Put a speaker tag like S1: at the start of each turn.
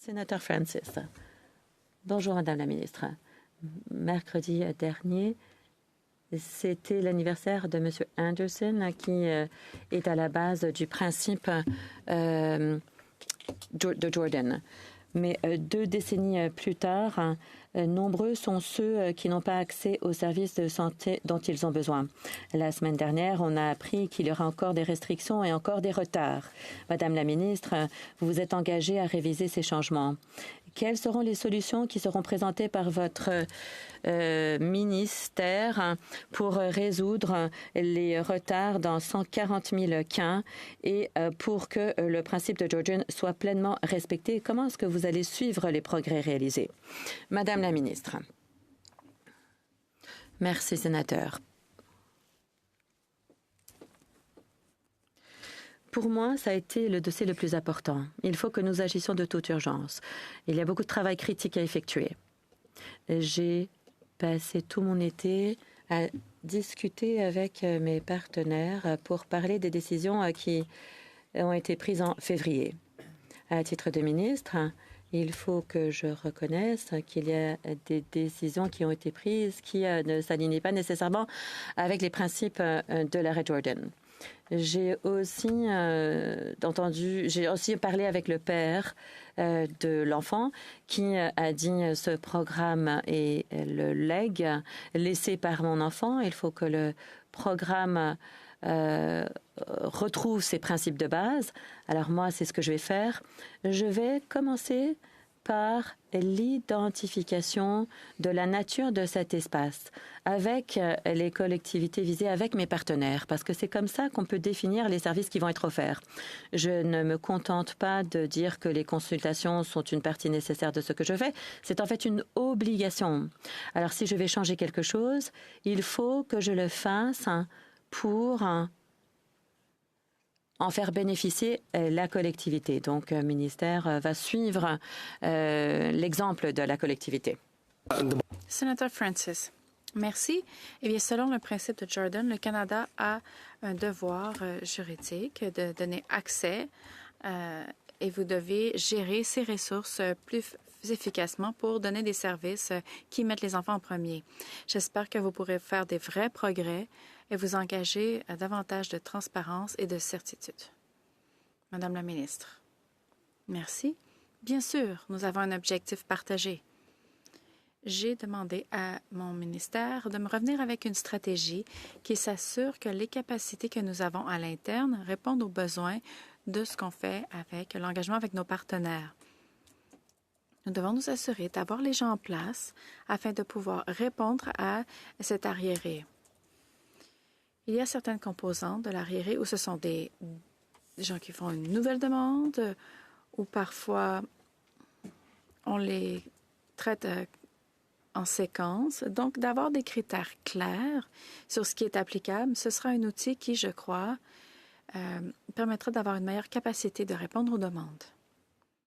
S1: Sénateur Francis. Bonjour, Madame la Ministre. Mercredi dernier, c'était l'anniversaire de M. Anderson qui est à la base du principe de Jordan. Mais 2 décennies plus tard, nombreux sont ceux qui n'ont pas accès aux services de santé dont ils ont besoin. La semaine dernière, on a appris qu'il y aura encore des restrictions et encore des retards. Madame la ministre, vous vous êtes engagée à réviser ces changements. Quelles seront les solutions qui seront présentées par votre ministère pour résoudre les retards dans 140 000 cas et pour que le principe de Jordan soit pleinement respecté? Comment est-ce que vous allez suivre les progrès réalisés? Madame la ministre. Merci, sénateur. Pour moi, ça a été le dossier le plus important. Il faut que nous agissions de toute urgence. Il y a beaucoup de travail critique à effectuer. J'ai passé tout mon été à discuter avec mes partenaires pour parler des décisions qui ont été prises en février. À titre de ministre, il faut que je reconnaisse qu'il y a des décisions qui ont été prises qui ne s'alignaient pas nécessairement avec les principes de l'arrêt Jordan. J'ai aussi parlé avec le père de l'enfant qui a dit ce programme est le legs laissé par mon enfant. Il faut que le programme retrouve ses principes de base. Alors moi, c'est ce que je vais faire. Je vais commencer par l'identification de la nature de cet espace avec les collectivités visées, avec mes partenaires, parce que c'est comme ça qu'on peut définir les services qui vont être offerts. Je ne me contente pas de dire que les consultations sont une partie nécessaire de ce que je fais. C'est en fait une obligation. Alors, si je vais changer quelque chose, il faut que je le fasse pour en faire bénéficier la collectivité. Donc, le ministère va suivre l'exemple de la collectivité.
S2: Sénateur Francis, merci. Eh bien, selon le principe de Jordan, le Canada a un devoir juridique de donner accès et vous devez gérer ces ressources plus efficacement pour donner des services qui mettent les enfants en premier. J'espère que vous pourrez faire des vrais progrès et vous engager à davantage de transparence et de certitude. Madame la ministre. Merci. Bien sûr, nous avons un objectif partagé. J'ai demandé à mon ministère de me revenir avec une stratégie qui s'assure que les capacités que nous avons à l'interne répondent aux besoins de ce qu'on fait avec l'engagement avec nos partenaires. Nous devons nous assurer d'avoir les gens en place afin de pouvoir répondre à cet arriéré. Il y a certaines composantes de l'arriéré où ce sont des gens qui font une nouvelle demande ou parfois on les traite en séquence. Donc, d'avoir des critères clairs sur ce qui est applicable, ce sera un outil qui, je crois, permettra d'avoir une meilleure capacité de répondre aux demandes.